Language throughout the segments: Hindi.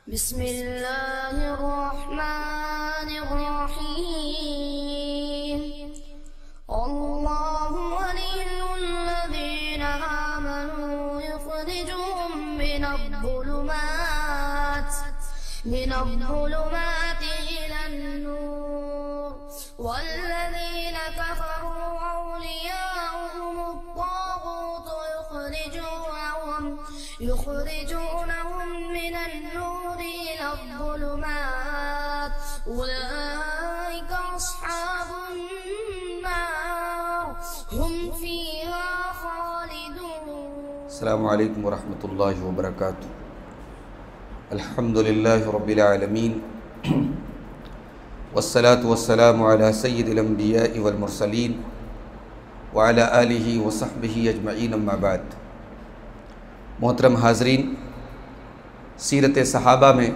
बिस्मिल्लाहिर्रहमानिर्रहीम। अल्लाहु वलियुल्लज़ीना आमनू युख़रिजुहुम मिनज़्ज़ुलुमाति इलन्नूर वल्लज़ीना कफ़रू औलियाउहुमुत्ताग़ूतु युख़रिजूनहुम मिनन्नूरि इलज़्ज़ुलुमात उलाइका अस्हाबुन्नार हुम फ़ीहा ख़ालिदून। अस्सलामु अलैकुम वरहमतुल्लाहि वबरकातुहू। अल्हम्दुलिल्लाहि रब्बिल आलमीन वस्सलातु वस्सलामु अला सय्यिदिल अंबिया'i वल मुरसलीन व अला आलिहि व सहबिहि अजमईन अम्मा बाद। मोहतरम हाज़रीन, सीरत सहाबा में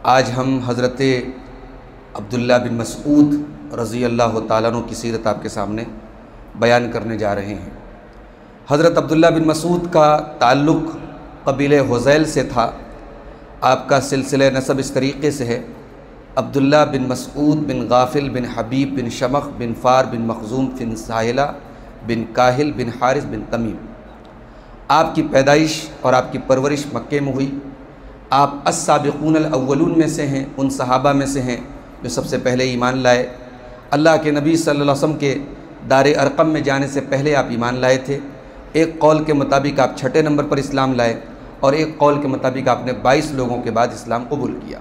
आज हम हज़रत अब्दुल्ला बिन मसऊद रज़ी अल्लाह तआला अन्हु की सीरत आपके सामने बयान करने जा रहे हैं। हज़रत अब्दुल्ला बिन मसऊद का ताल्लुक़ क़बीले हुज़ैल से था। आपका सिलसिला नसब इस तरीक़े से है: अब्दुल्ला बिन मसऊद बिन गाफ़िल बिन हबीब बिन शमख़ बिन फ़ार बिन मखज़ूम बिन साहिला बिन काहिल बिन हारिस बिन तमीम। आपकी पैदाइश और आपकी परवरिश मक्के में हुई। आप अस्साबिक़ून अल-अव्वलून में से हैं, उन सहाबा में से हैं जो सबसे पहले ईमान लाए। अल्लाह के नबी सल्लल्लाहु अलैहि वसल्लम के दारे अरक़म में जाने से पहले आप ईमान लाए थे। एक कौल के मुताबिक आप छठे नंबर पर इस्लाम लाए और एक कौल के मुताबिक आपने 22 लोगों के बाद इस्लाम कबूल किया।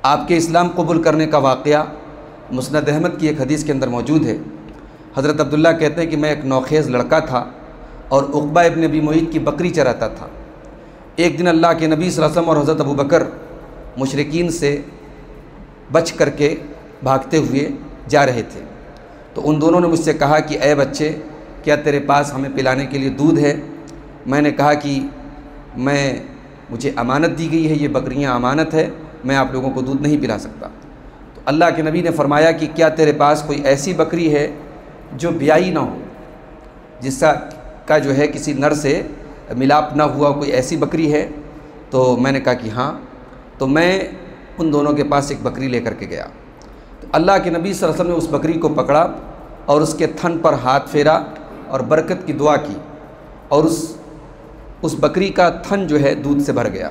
आपके इस्लाम कबूल करने का वाक़या मुस्नद अहमद की एक हदीस के अंदर मौजूद है। हज़रत अब्दुल्ला कहते हैं कि मैं एक नौखेज़ लड़का था और उक़बा इब्न अबी मुईत की बकरी चराता था। एक दिन अल्लाह के नबी सल्लल्लाहु अलैहि वसल्लम और हज़रत अबू बकर मुशरिकीन से बच करके भागते हुए जा रहे थे, तो उन दोनों ने मुझसे कहा कि ऐ बच्चे, क्या तेरे पास हमें पिलाने के लिए दूध है? मैंने कहा कि मुझे अमानत दी गई है, ये बकरियां अमानत है, मैं आप लोगों को दूध नहीं पिला सकता। तो अल्लाह के नबी ने फरमाया कि क्या तेरे पास कोई ऐसी बकरी है जो ब्याई ना हो, जिसका जो है किसी नर से मिलाप ना हुआ, कोई ऐसी बकरी है? तो मैंने कहा कि हाँ। तो मैं उन दोनों के पास एक बकरी लेकर के गया। तो अल्लाह के नबी सल्लल्लाहु अलैहि वसल्लम ने उस बकरी को पकड़ा और उसके थन पर हाथ फेरा और बरकत की दुआ की और उस बकरी का थन जो है दूध से भर गया।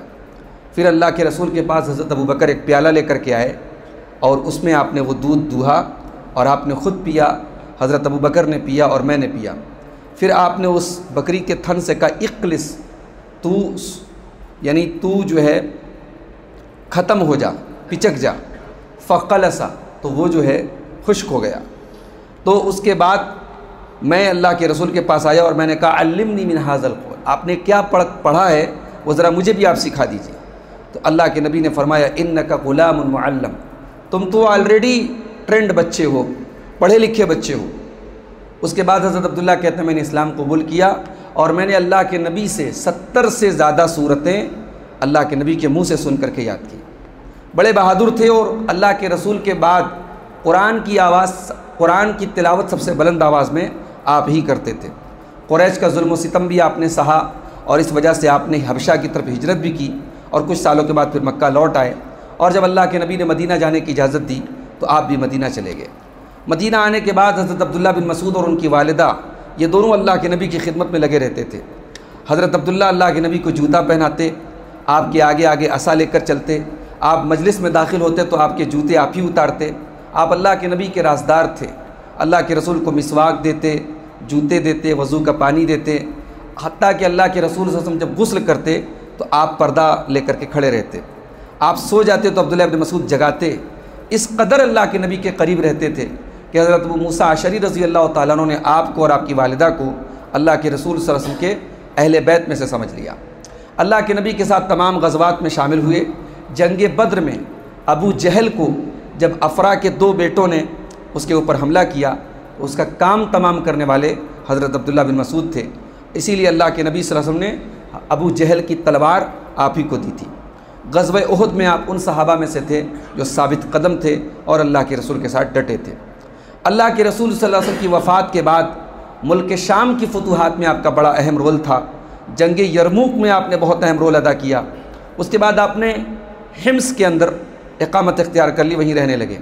फिर अल्लाह के रसूल के पास हज़रत अबू बकर एक प्याला लेकर के आए और उसमें आपने वो दूध दूहा और आपने ख़ुद पिया, हज़रत अबू बकर ने पिया और मैंने पिया। फिर आपने उस बकरी के थन से कहा, इक़लिस, तू यानी तू जो है ख़त्म हो जा, पिचक जा। फ़क़लसा, तो वो जो है खुश्क हो गया। तो उसके बाद मैं अल्लाह के रसूल के पास आया और मैंने कहा, अल्लिमनी मिन हाज़ल क़ौल, आपने क्या पढ़ा है वो ज़रा मुझे भी आप सिखा दीजिए। तो अल्लाह के नबी ने फरमाया, इन्नका ग़ुलामुन मुअल्लम, तुम तो ऑलरेडी ट्रेंड बच्चे हो, पढ़े लिखे बच्चे हो। उसके बाद हज़रत अब्दुल्ला कहते हैं मैंने इस्लाम कबूल किया और मैंने अल्लाह के नबी से 70 से ज़्यादा सूरतें अल्लाह के नबी के मुँह से सुन करके याद की। बड़े बहादुर थे और अल्लाह के रसूल के बाद कुरान की तिलावत सबसे बुलंद आवाज़ में आप ही करते थे। कुरैश का जुल्म सितम भी आपने सहा और इस वजह से आपने हबशा की तरफ हिजरत भी की और कुछ सालों के बाद फिर मक्का लौट आए। और जब अल्लाह के नबी ने मदीना जाने की इजाज़त दी तो आप भी मदीना चले गए। मदीना आने के बाद हज़रत अब्दुल्ला बिन मसऊद और उनकी वालिदा ये दोनों अल्लाह के नबी की खिदमत में लगे रहते थे। हज़रत अब्दुल्ला अल्लाह के नबी को जूता पहनाते, आपके आगे आगे असा लेकर चलते, आप मजलिस में दाखिल होते तो आपके जूते आप ही उतारते। आप अल्लाह के नबी के राज़दार थे। अल्लाह के रसूल को मिसवाक देते, जूते देते, वज़ू का पानी देते। हत्ता कि अल्लाह के रसूल सल्लल्लाहु अलैहि वसल्लम जब गुस्ल करते तो आप पर्दा लेकर के खड़े रहते। आप सो जाते तो अब्दुल्ला इब्न मसऊद जगाते। इस कदर अल्लाह के नबी के करीब रहते थे कि हज़रत अबू मूसा अशरी रज़ी अल्लाह तआला अन्हु ने आपको और आपकी वालिदा को अल्लाह के रसूल सल्लल्लाहु अलैहि वसल्लम के अहले बैत में से समझ लिया। अल्लाह के नबी के साथ तमाम गज़वात में शामिल हुए। जंग बद्र में अबू जहल को जब अफ़रा के 2 बेटों ने उसके ऊपर हमला किया तो उसका काम तमाम करने वाले हज़रत अब्दुल्ला बिन मसऊद थे। इसीलिए अल्लाह के नबी सल्लल्लाहु अलैहि वसल्लम ने अबू जहल की तलवार आप ही को दी थी। ग़ज़वा उहुद में आप उन सहाबा में से थे जो साबित कदम थे और अल्लाह के रसूल के साथ डटे थे। अल्लाह के रसूल सल्लल्लाहु अलैहि वसल्लम की वफ़ात के बाद मुल्क शाम की फतूहात में आपका बड़ा अहम रोल था। जंग यरमूक में आपने बहुत अहम रोल अदा किया। उसके बाद आपने हिम्स के अंदर इकामत इख्तियार कर ली, वहीं रहने लगे।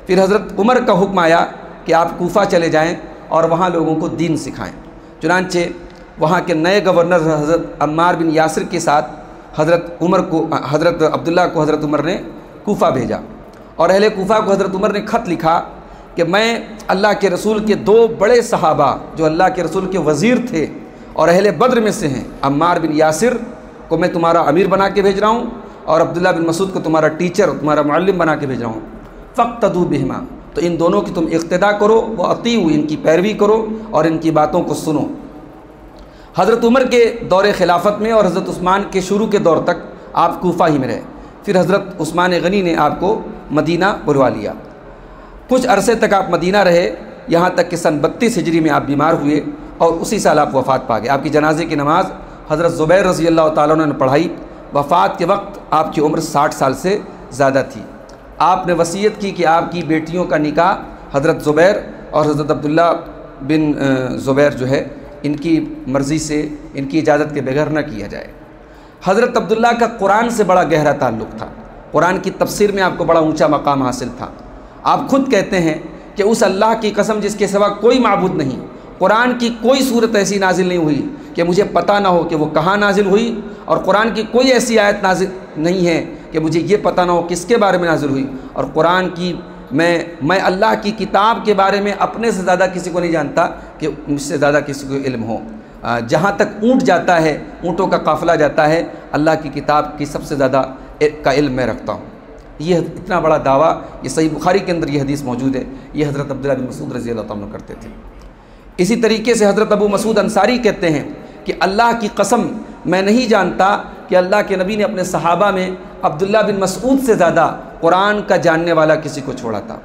फिर हज़रत उमर का हुक्म आया कि आप कूफा चले जाएं और वहाँ लोगों को दीन सिखाएं। चुनांचे वहाँ के नए गवर्नर हज़रत अम्मार बिन यासिर के साथ हज़रत अब्दुल्ला को हज़रत उमर ने कूफा भेजा और अहले कूफा को हज़रत उमर ने ख़त लिखा कि मैं अल्लाह के रसूल के 2 बड़े सहाबा जो अल्लाह के रसूल के वज़ीर थे और अहले बद्र में से हैं, अम्मार बिन यासिर को मैं तुम्हारा अमीर बना के भेज रहा हूँ और अब्दुल्ला बिन मसूद को तुम्हारा टीचर, तुम्हारा मुअल्लिम बना के भेज रहा हूँ। फ़क़्तदू बिहिमा, तो इन दोनों की तुम इक़्तिदा करो, व अतीउ, इनकी पैरवी करो और इनकी बातों को सुनो। हज़रत उमर के दौर खिलाफत में और हज़रत उस्मान के शुरू के दौर तक आप कूफा ही में रहे। फिर हज़रत उस्मान गनी ने आपको मदीना बुलवा लिया। कुछ अरसे तक आप मदीना रहे, यहाँ तक कि सन 32 हिजरी में आप बीमार हुए और उसी साल आप वफ़ात पा गए। आपकी जनाजे की नमाज़ हज़रत ज़ुबैर रज़ी अल्लाह ताला अन्हु ने पढ़ाई। वफ़ात के वक्त आपकी उम्र 60 साल से ज़्यादा थी। आपने वसीयत की कि आपकी बेटियों का निकाह हज़रत ज़ुबैर और हज़रत अब्दुल्ला बिन ज़ुबैर जो है इनकी मर्ज़ी से, इनकी इजाज़त के बगैर न किया जाए। हज़रत अब्दुल्ला का कुरान से बड़ा गहरा ताल्लुक़ था। कुरान की तफसीर में आपको बड़ा ऊंचा मकाम हासिल था। आप खुद कहते हैं कि उस अल्लाह की कसम जिसके सिवा कोई माबूद नहीं, कुरान की कोई सूरत ऐसी नाजिल नहीं हुई कि मुझे पता ना हो कि वो कहाँ नाजिल हुई, और कुरान की कोई ऐसी आयत नाजिल नहीं है कि मुझे ये पता ना हो किसके बारे में नाजिल हुई। और कुरान की मैं अल्लाह की किताब के बारे में अपने से ज़्यादा किसी को नहीं जानता कि मुझसे ज़्यादा किसी को इल्म हो। जहाँ तक ऊँट जाता है, ऊँटों का काफ़िला जाता है, अल्लाह की किताब की सबसे ज़्यादा का इल्म मैं रखता हूँ। ये इतना बड़ा दावा, ये सही बुखारी के अंदर ये हदीस मौजूद है। ये हज़रत अब्दुल्ला बिन मसूद रज़ी अल्लाह ताला अन्हु करते थे। इसी तरीके से हज़रत अबू मसूद अंसारी कहते हैं कि अल्लाह की कसम मैं नहीं जानता कि अल्लाह के नबी ने अपने सहाबा में अब्दुल्ला बिन मसूद से ज़्यादा कुरान का जानने वाला किसी को छोड़ा था।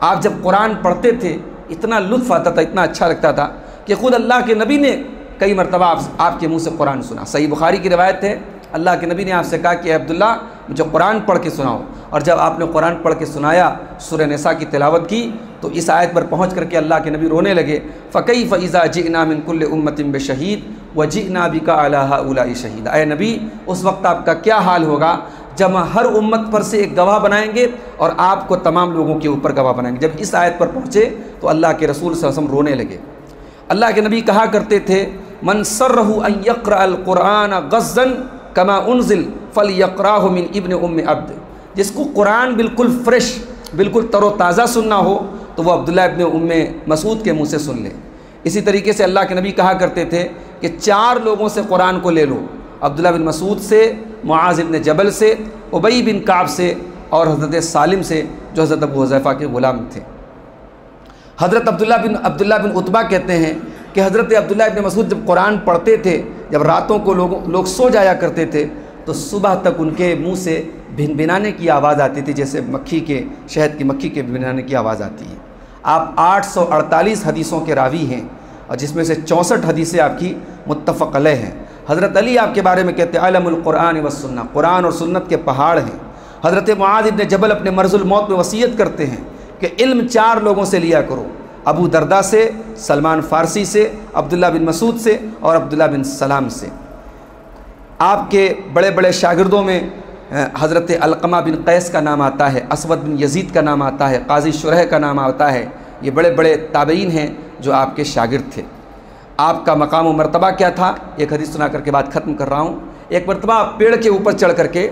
आप जब कुरान पढ़ते थे इतना लुत्फ़ आता था, इतना अच्छा लगता था कि ख़ुद अल्लाह के नबी ने कई मरतबा आपके मुँह से कुरान सुना। सही बुखारी की रिवायत है, अल्लाह के नबी ने आपसे कहा कि अब्दुल्ला मुझे कुरान पढ़ के सुनाओ। और जब आपने कुरान पढ़ के सुनाया, सूरह निसा की तिलावत की, तो इस आयत पर पहुँच करके अल्लाह के नबी रोने लगे। फ़कैफ़ इज़ा जिअना मिन कुल्लि उम्मतिन बिशहीद व जिअना बिका अला हाउलाइ शहीदा। ऐ नबी, उस वक्त आपका क्या हाल होगा जब हम हर उम्मत पर से एक गवाह बनाएंगे और आपको तमाम लोगों के ऊपर गवाह बनाएंगे। जब इस आयत पर पहुँचे तो अल्लाह के रसूल सल्लल्लाहु अलैहि वसल्लम रोने लगे। अल्लाह के नबी कहा करते थे, मन सर्रहु अन यक़रा अल कुरान गज़्ज़न कमा उन्ज़िल फ़लयक़राहु मिन इब्न उम्म अब्द। जिसको कुरान बिल्कुल फ्रेश, बिल्कुल तरोताज़ा सुनना हो तो वह अब्दुल्ला इब्न उम्मे मसूद के मुँह से सुन ले। इसी तरीके से अल्लाह के नबी कहा करते थे कि 4 लोगों से कुरान को ले लो, अब्दुल्ला बिन मसूद से, मुआज़ इब्न जबल से, उबई बिन काब से और हज़रत सालिम से जो हज़रत अबू हुज़ैफ़ा के ग़ुलाम थे। हज़रत अब्दुल्ला बिन उतबा कहते हैं कि हज़रत अब्दुल्ला इब्न मसूद जब कुरान पढ़ते थे, जब रातों को लोग सो जाया करते थे, तो सुबह तक उनके मुंह से भिनभिनाने की आवाज़ आती थी, जैसे शहद की मक्खी के भिनभिनाने की आवाज़ आती है। आप 848 हदीसों के रावी हैं और जिसमें से 64 हदीसें आपकी मुत्तफ़क़ अलैह हैं। हज़रत अली आपके बारे में कहते हैं अलमुल कुरान व सुन्नह, कुरान और सुन्नत के पहाड़ हैं। हज़रत मुआज़ इब्न जबल अपने मर्ज़ुल मौत में वसीयत करते हैं कि इल्म 4 लोगों से लिया करो, अबू दरदा से, सलमान फ़ारसी से, अब्दुल्ला बिन मसूद से और अब्दुल्ला बिन सलाम से। आपके बड़े बड़े शागिर्दों में हज़रत अलक़मा बिन कैस का नाम आता है, असवद बिन यज़ीद का नाम आता है, काज़ी शुरह का नाम आता है। ये बड़े बड़े ताबईन हैं जो आपके शागिर्द थे। आपका मकाम व मर्तबा क्या था, एक हदीस सुना करके बात ख़त्म कर रहा हूँ। एक मरतबा आप पेड़ के ऊपर चढ़ करके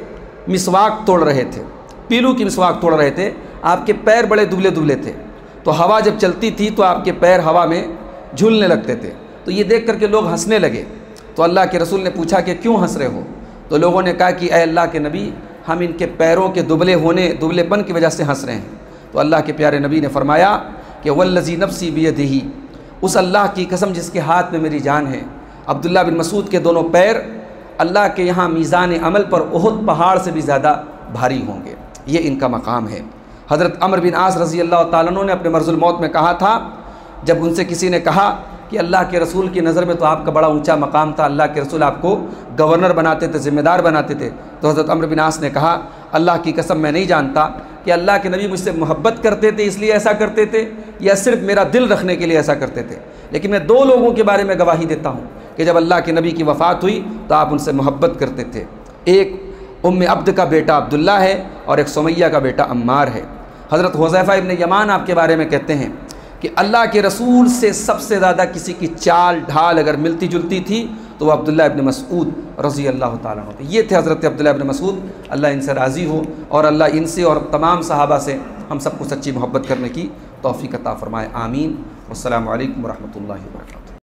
मिसवाक तोड़ रहे थे, पीलू की मिसवाक तोड़ रहे थे। आपके पैर बड़े दुबले दुबले थे, तो हवा जब चलती थी तो आपके पैर हवा में झूलने लगते थे। तो ये देख करके लोग हंसने लगे। तो अल्लाह के रसूल ने पूछा कि क्यों हंस रहे हो? तो लोगों ने कहा कि ऐ अल्लाह के नबी, हम इनके पैरों के दुबलेपन की वजह से हंस रहे हैं। तो अल्लाह के प्यारे नबी ने फरमाया कि वल्लज़ी नफ्सी बियदिही, उस अल्लाह की कसम जिसके हाथ में मेरी जान है, अब्दुल्ला बिन मसूद के दोनों पैर अल्लाह के यहाँ मीज़ान अमल पर उहुद पहाड़ से भी ज़्यादा भारी होंगे। ये इनका मकाम है। हज़रत अमर बिन आस रज़ी अल्लाह ताला अन्हु ने अपने मर्ज़ुल मौत में कहा था, जब उनसे किसी ने कहा कि अल्लाह के रसूल की नज़र में तो आपका बड़ा ऊंचा मकाम था, अल्लाह के रसूल आपको गवर्नर बनाते थे, ज़िम्मेदार बनाते थे। तो हज़रत अमर बिन आस ने कहा, अल्लाह की कसम मैं नहीं जानता कि अल्लाह के नबी मुझसे मोहब्बत करते थे इसलिए ऐसा करते थे या सिर्फ मेरा दिल रखने के लिए ऐसा करते थे। लेकिन मैं 2 लोगों के बारे में गवाही देता हूँ कि जब अल्लाह के नबी की वफ़ात हुई तो आप उनसे मोहब्बत करते थे। एक उम्मे अब्द का बेटा अब्दुल्ला है और एक सुमैया का बेटा अम्मार है। हज़रत हुज़ैफ़ा इब्न यमान आपके बारे में कहते हैं कि अल्लाह के रसूल से सबसे ज़्यादा किसी की चाल ढाल अगर मिलती जुलती थी तो वह अब्दुल्ला इब्न मसऊद रज़ी अल्लाह ताला अन्हु। ये थे हज़रत अब्दुल्ला इब्न मसऊद, अल्लाह इनसे राज़ी हो और अल्लाह इनसे और तमाम सहाबा से हम सबको सच्ची मोहब्बत करने की तौफ़ीक़ अता फ़रमाए। आमीन। वस्सलामु अलैकुम वरहमतुल्लाहि वबरकातुहू।